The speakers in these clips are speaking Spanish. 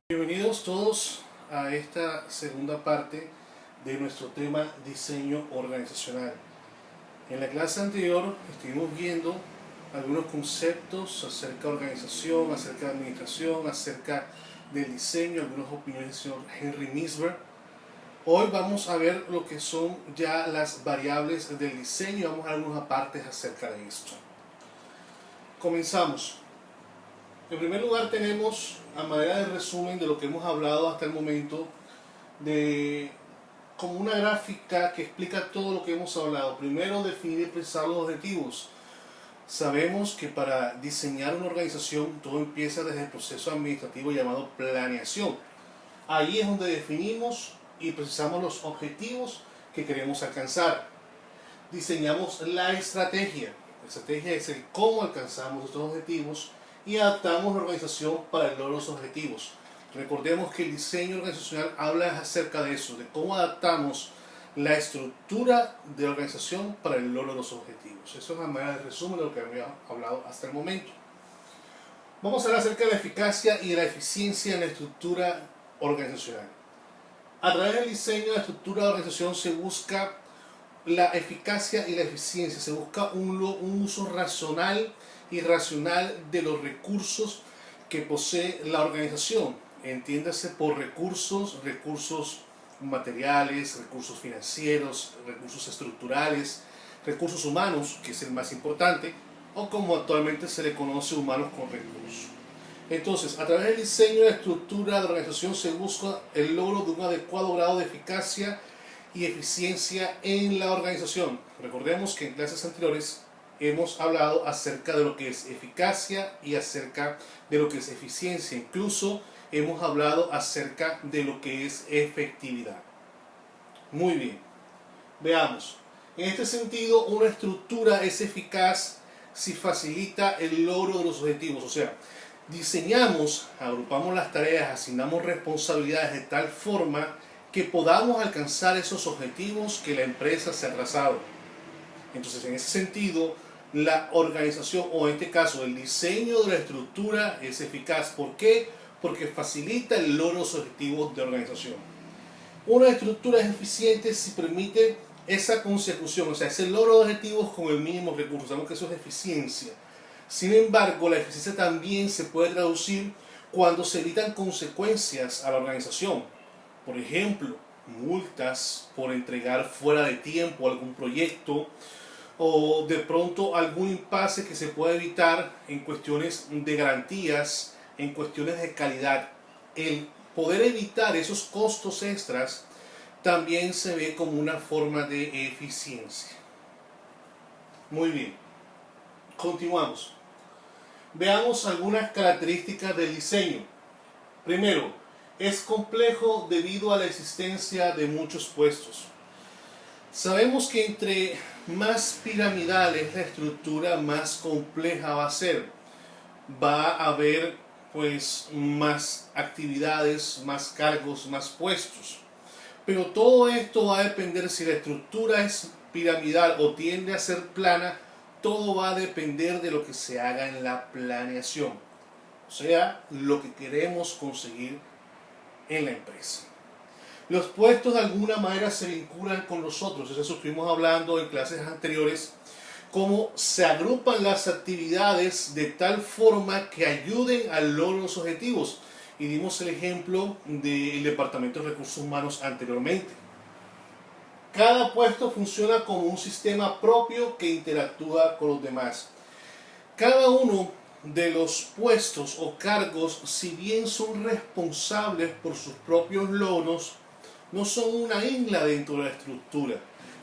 Bienvenidos todos a esta segunda parte de nuestro tema diseño organizacional. En la clase anterior estuvimos viendo algunos conceptos acerca de organización, acerca de administración, acerca del diseño, algunas opiniones del señor Henry Misber. Hoy vamos a ver lo que son ya las variables del diseño y vamos a ver algunas partes acerca de esto. Comenzamos. En primer lugar tenemos, a manera de resumen de lo que hemos hablado hasta el momento, como una gráfica que explica todo lo que hemos hablado. Primero, definir y precisar los objetivos. Sabemos que para diseñar una organización todo empieza desde el proceso administrativo llamado planeación. Ahí es donde definimos y precisamos los objetivos que queremos alcanzar. Diseñamos la estrategia. La estrategia es el cómo alcanzamos estos objetivos y adaptamos la organización para el logro de los objetivos. Recordemos que el diseño organizacional habla acerca de eso, de cómo adaptamos la estructura de la organización para el logro de los objetivos. Eso es la manera de resumen de lo que había hablado hasta el momento. Vamos a hablar acerca de la eficacia y de la eficiencia en la estructura organizacional. A través del diseño de la estructura de la organización se busca la eficacia y la eficiencia, se busca un uso racional y racional de los recursos que posee la organización. Entiéndase por recursos materiales, recursos financieros, recursos estructurales, recursos humanos, que es el más importante, o como actualmente se le conoce, humanos con recursos. Entonces, a través del diseño de la estructura de la organización se busca el logro de un adecuado grado de eficacia y eficiencia en la organización. Recordemos que en clases anteriores hemos hablado acerca de lo que es eficacia y acerca de lo que es eficiencia. Incluso hemos hablado acerca de lo que es efectividad. Muy bien. Veamos. En este sentido, una estructura es eficaz si facilita el logro de los objetivos. O sea, diseñamos, agrupamos las tareas, asignamos responsabilidades de tal forma que podamos alcanzar esos objetivos que la empresa se ha trazado. Entonces, en ese sentido, la organización, o en este caso el diseño de la estructura, es eficaz. ¿Por qué? Porque facilita el logro de los objetivos de organización. Una estructura es eficiente si permite esa consecución, o sea, ese logro de objetivos con el mínimo recurso. Sabemos que eso es eficiencia. Sin embargo, la eficiencia también se puede traducir cuando se evitan consecuencias a la organización. Por ejemplo, multas por entregar fuera de tiempo algún proyecto, o de pronto algún impasse que se puede evitar en cuestiones de garantías, en cuestiones de calidad. El poder evitar esos costos extras también se ve como una forma de eficiencia. Muy bien, continuamos. Veamos algunas características del diseño. Primero, es complejo debido a la existencia de muchos puestos. Sabemos que entre más piramidal es la estructura, más compleja va a ser. Va a haber pues más actividades, más cargos, más puestos. Pero todo esto va a depender si la estructura es piramidal o tiende a ser plana. Todo va a depender de lo que se haga en la planeación. O sea, lo que queremos conseguir en la empresa. Los puestos de alguna manera se vinculan con los otros. Eso estuvimos hablando en clases anteriores, cómo se agrupan las actividades de tal forma que ayuden al logro de los objetivos. Y dimos el ejemplo del Departamento de Recursos Humanos anteriormente. Cada puesto funciona como un sistema propio que interactúa con los demás. Cada uno de los puestos o cargos, si bien son responsables por sus propios logros, no son una isla dentro de la estructura.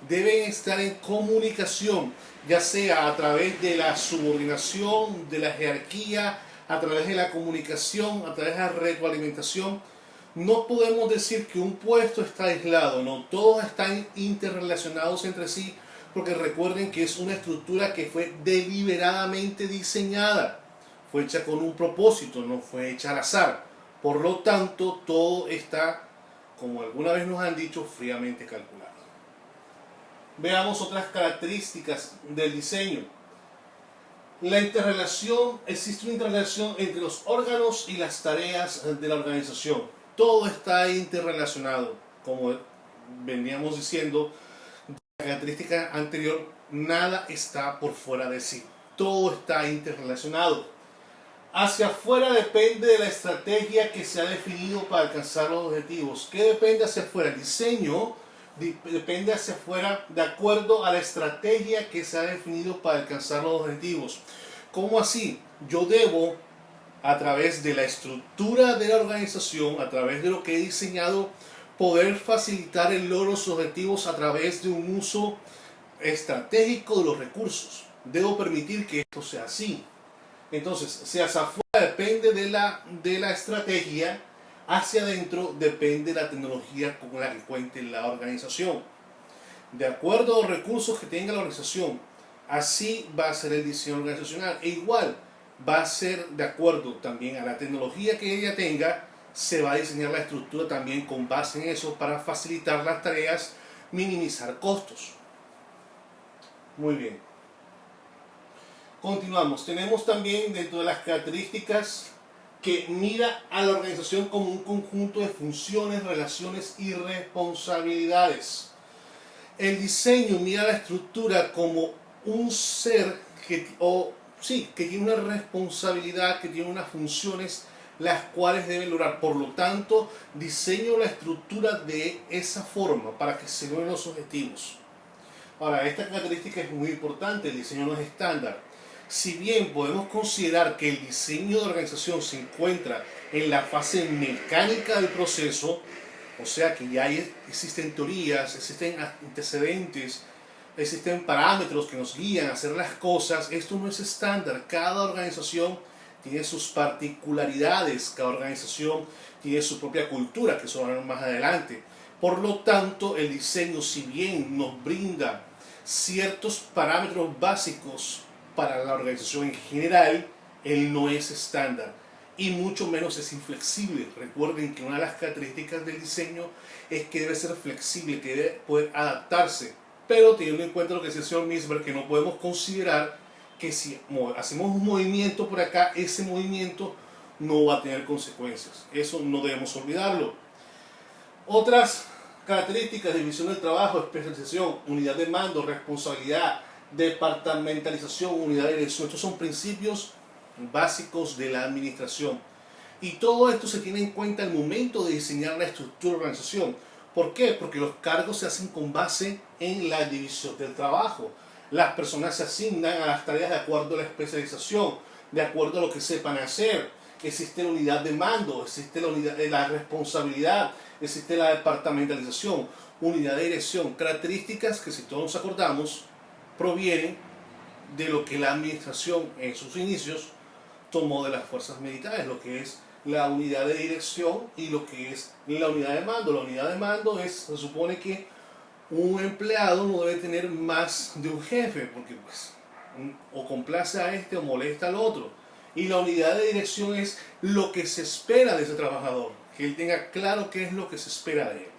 Deben estar en comunicación, ya sea a través de la subordinación, de la jerarquía, a través de la comunicación, a través de la retroalimentación. No podemos decir que un puesto está aislado, no, todos están interrelacionados entre sí, porque recuerden que es una estructura que fue deliberadamente diseñada, fue hecha con un propósito, no fue hecha al azar. Por lo tanto, todo está, como alguna vez nos han dicho, fríamente calculado. Veamos otras características del diseño. existe una interrelación entre los órganos y las tareas de la organización. Todo está interrelacionado. Como veníamos diciendo, la característica anterior, nada está por fuera de sí. Todo está interrelacionado. Hacia afuera depende de la estrategia que se ha definido para alcanzar los objetivos. ¿Qué depende hacia afuera? El diseño depende hacia afuera de acuerdo a la estrategia que se ha definido para alcanzar los objetivos. ¿Cómo así? Yo debo, a través de la estructura de la organización, a través de lo que he diseñado, poder facilitar el logro de los objetivos a través de un uso estratégico de los recursos. Debo permitir que esto sea así. Entonces, si hacia afuera depende de la estrategia, hacia adentro depende de la tecnología con la que cuente la organización. De acuerdo a los recursos que tenga la organización, así va a ser el diseño organizacional. E igual, va a ser de acuerdo también a la tecnología que ella tenga, se va a diseñar la estructura también con base en eso para facilitar las tareas, minimizar costos. Muy bien. Continuamos. Tenemos también dentro de las características que mira a la organización como un conjunto de funciones, relaciones y responsabilidades. El diseño mira a la estructura como un ser que tiene una responsabilidad, que tiene unas funciones las cuales debe lograr. Por lo tanto, diseño la estructura de esa forma para que se logren los objetivos. Ahora, esta característica es muy importante. El diseño no es estándar. Si bien podemos considerar que el diseño de organización se encuentra en la fase mecánica del proceso, o sea que ya existen teorías, existen antecedentes, existen parámetros que nos guían a hacer las cosas, esto no es estándar. Cada organización tiene sus particularidades, cada organización tiene su propia cultura, que eso veremos más adelante. Por lo tanto, el diseño, si bien nos brinda ciertos parámetros básicos para la organización en general, él no es estándar y mucho menos es inflexible. Recuerden que una de las características del diseño es que debe ser flexible, que debe poder adaptarse, pero teniendo en cuenta lo que decía el señor Misberg, que no podemos considerar que si hacemos un movimiento por acá, ese movimiento no va a tener consecuencias. Eso no debemos olvidarlo. Otras características: división del trabajo, especialización, unidad de mando, responsabilidad, departamentalización, unidad de dirección. Estos son principios básicos de la administración. Y todo esto se tiene en cuenta al momento de diseñar la estructura de la organización. ¿Por qué? Porque los cargos se hacen con base en la división del trabajo. Las personas se asignan a las tareas de acuerdo a la especialización, de acuerdo a lo que sepan hacer. Existe la unidad de mando, existe la responsabilidad, existe la departamentalización, unidad de dirección. Características que, si todos nos acordamos, provienen de lo que la administración en sus inicios tomó de las fuerzas militares, lo que es la unidad de dirección y lo que es la unidad de mando. La unidad de mando se supone que un empleado no debe tener más de un jefe, porque pues, o complace a este o molesta al otro. Y la unidad de dirección es lo que se espera de ese trabajador, que él tenga claro qué es lo que se espera de él.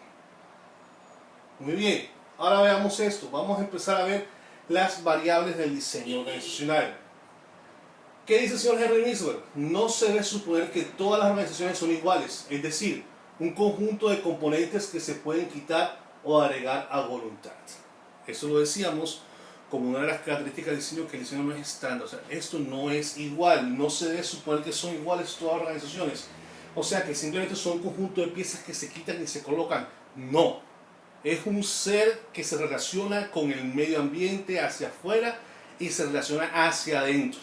Muy bien, ahora veamos esto. Vamos a empezar a ver las variables del diseño organizacional. ¿Qué dice el señor Henry Misberg? No se debe suponer que todas las organizaciones son iguales, es decir, un conjunto de componentes que se pueden quitar o agregar a voluntad. Eso lo decíamos como una de las características del diseño, que el diseño no es estándar. O sea, esto no es igual, no se debe suponer que son iguales todas las organizaciones. O sea, que simplemente son un conjunto de piezas que se quitan y se colocan. No. Es un ser que se relaciona con el medio ambiente hacia afuera y se relaciona hacia adentro.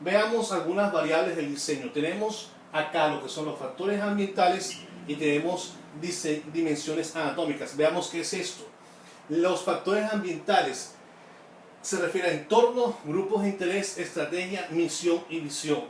Veamos algunas variables del diseño. Tenemos acá lo que son los factores ambientales y tenemos dimensiones anatómicas. Veamos qué es esto. Los factores ambientales se refieren a entorno, grupos de interés, estrategia, misión y visión.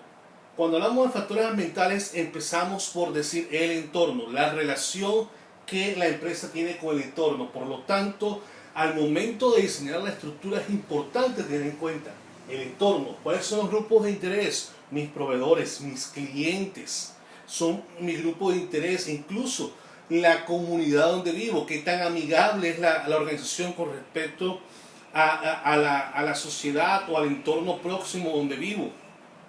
Cuando hablamos de factores ambientales, empezamos por decir el entorno, la relación que la empresa tiene con el entorno. Por lo tanto, al momento de diseñar la estructura es importante tener en cuenta el entorno. ¿Cuáles son los grupos de interés? Mis proveedores, mis clientes son mi grupo de interés. Incluso la comunidad donde vivo, qué tan amigable es la organización con respecto a la sociedad o al entorno próximo donde vivo.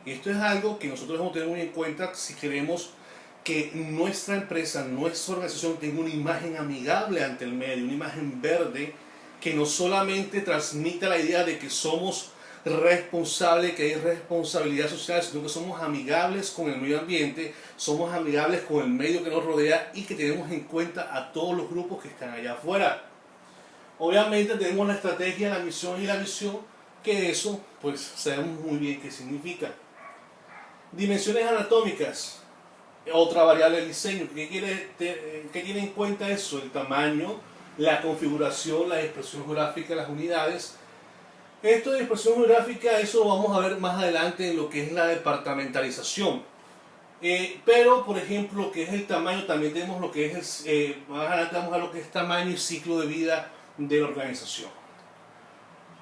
Y esto es algo que nosotros debemos tener muy en cuenta si queremos que nuestra empresa, nuestra organización tenga una imagen amigable ante el medio, una imagen verde que no solamente transmita la idea de que somos responsables, que hay responsabilidad social, sino que somos amigables con el medio ambiente, somos amigables con el medio que nos rodea y que tenemos en cuenta a todos los grupos que están allá afuera. Obviamente tenemos la estrategia, la misión y la visión, que eso pues sabemos muy bien qué significa. Dimensiones anatómicas. Otra variable del diseño, ¿qué tiene en cuenta eso? El tamaño, la configuración, la expresión geográfica de las unidades. Esto de expresión geográfica, eso lo vamos a ver más adelante en lo que es la departamentalización. Pero, por ejemplo, lo que es el tamaño, también tenemos lo que es, más adelante vamos a ver lo que es tamaño y ciclo de vida de la organización.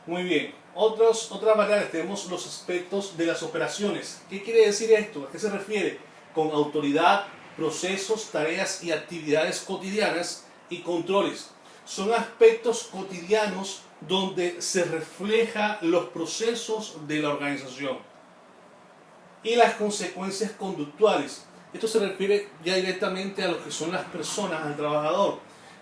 Muy bien, otras variables, tenemos los aspectos de las operaciones. ¿Qué quiere decir esto? ¿A qué se refiere? Con autoridad, procesos, tareas y actividades cotidianas y controles. Son aspectos cotidianos donde se reflejan los procesos de la organización y las consecuencias conductuales. Esto se refiere ya directamente a lo que son las personas, al trabajador,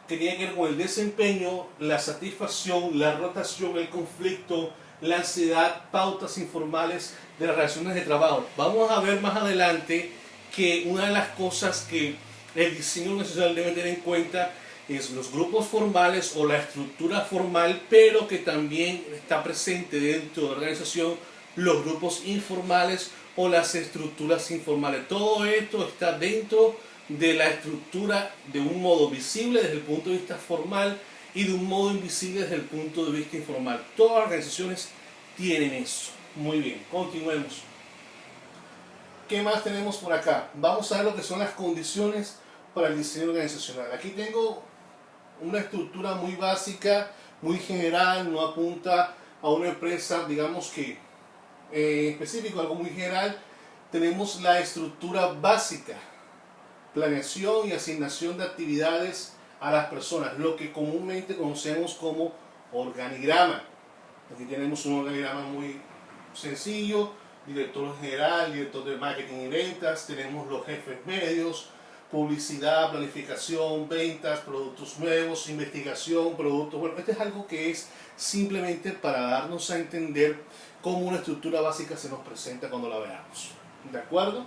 que tiene que ver con el desempeño, la satisfacción, la rotación, el conflicto, la ansiedad, pautas informales de las relaciones de trabajo. Vamos a ver más adelante que una de las cosas que el diseño organizacional debe tener en cuenta es los grupos formales o la estructura formal, pero que también está presente dentro de la organización los grupos informales o las estructuras informales. Todo esto está dentro de la estructura de un modo visible desde el punto de vista formal y de un modo invisible desde el punto de vista informal. Todas las organizaciones tienen eso. Muy bien, continuemos. ¿Qué más tenemos por acá? Vamos a ver lo que son las condiciones para el diseño organizacional. Aquí tengo una estructura muy básica, muy general, no apunta a una empresa, digamos que específico, algo muy general. Tenemos la estructura básica, planeación y asignación de actividades a las personas, lo que comúnmente conocemos como organigrama. Aquí tenemos un organigrama muy sencillo: director general, director de marketing y ventas, tenemos los jefes medios, publicidad, planificación, ventas, productos nuevos, investigación, productos. Bueno, este es algo que es simplemente para darnos a entender cómo una estructura básica se nos presenta cuando la veamos. ¿De acuerdo?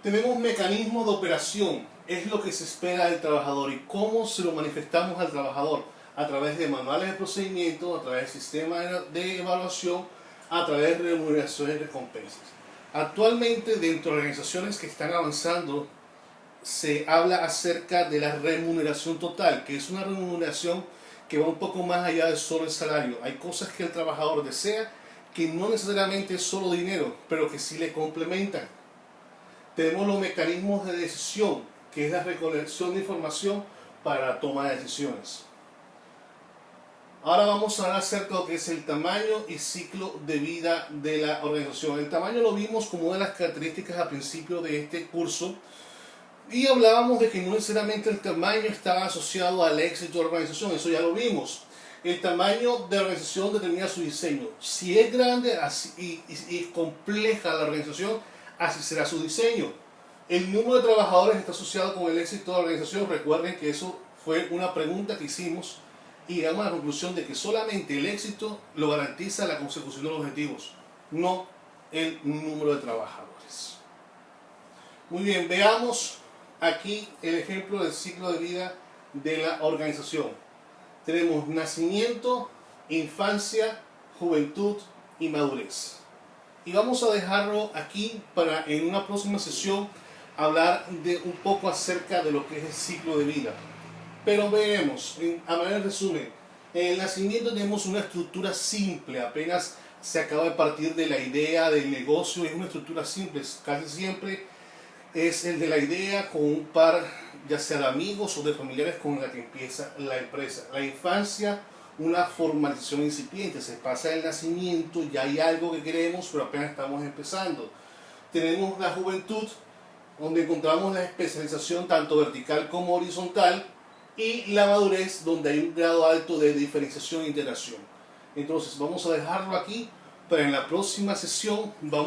Tenemos mecanismos de operación, es lo que se espera del trabajador y cómo se lo manifestamos al trabajador, a través de manuales de procedimiento, a través de sistemas de evaluación, a través de remuneraciones y recompensas. Actualmente, dentro de organizaciones que están avanzando, se habla acerca de la remuneración total, que es una remuneración que va un poco más allá de solo el salario. Hay cosas que el trabajador desea que no necesariamente es solo dinero, pero que sí le complementan. Tenemos los mecanismos de decisión, que es la recolección de información para la toma de decisiones. Ahora vamos a hablar acerca de lo que es el tamaño y ciclo de vida de la organización. El tamaño lo vimos como una de las características al principio de este curso y hablábamos de que no necesariamente el tamaño estaba asociado al éxito de la organización, eso ya lo vimos. El tamaño de la organización determina su diseño. Si es grande y compleja la organización, así será su diseño. El número de trabajadores está asociado con el éxito de la organización. Recuerden que eso fue una pregunta que hicimos y llegamos a la conclusión de que solamente el éxito lo garantiza la consecución de los objetivos, no el número de trabajadores. Muy bien, veamos aquí el ejemplo del ciclo de vida de la organización. Tenemos nacimiento, infancia, juventud y madurez. Y vamos a dejarlo aquí para en una próxima sesión hablar de un poco acerca de lo que es el ciclo de vida. Pero veremos, a manera de resumen, en el nacimiento tenemos una estructura simple, apenas se acaba de partir de la idea del negocio, es una estructura simple, casi siempre es el de la idea con un par, ya sea de amigos o de familiares con la que empieza la empresa. La infancia, una formalización incipiente, se pasa el nacimiento, ya hay algo que queremos, pero apenas estamos empezando. Tenemos la juventud, donde encontramos la especialización tanto vertical como horizontal, y la madurez, donde hay un grado alto de diferenciación e integración. Entonces vamos a dejarlo aquí, pero en la próxima sesión vamos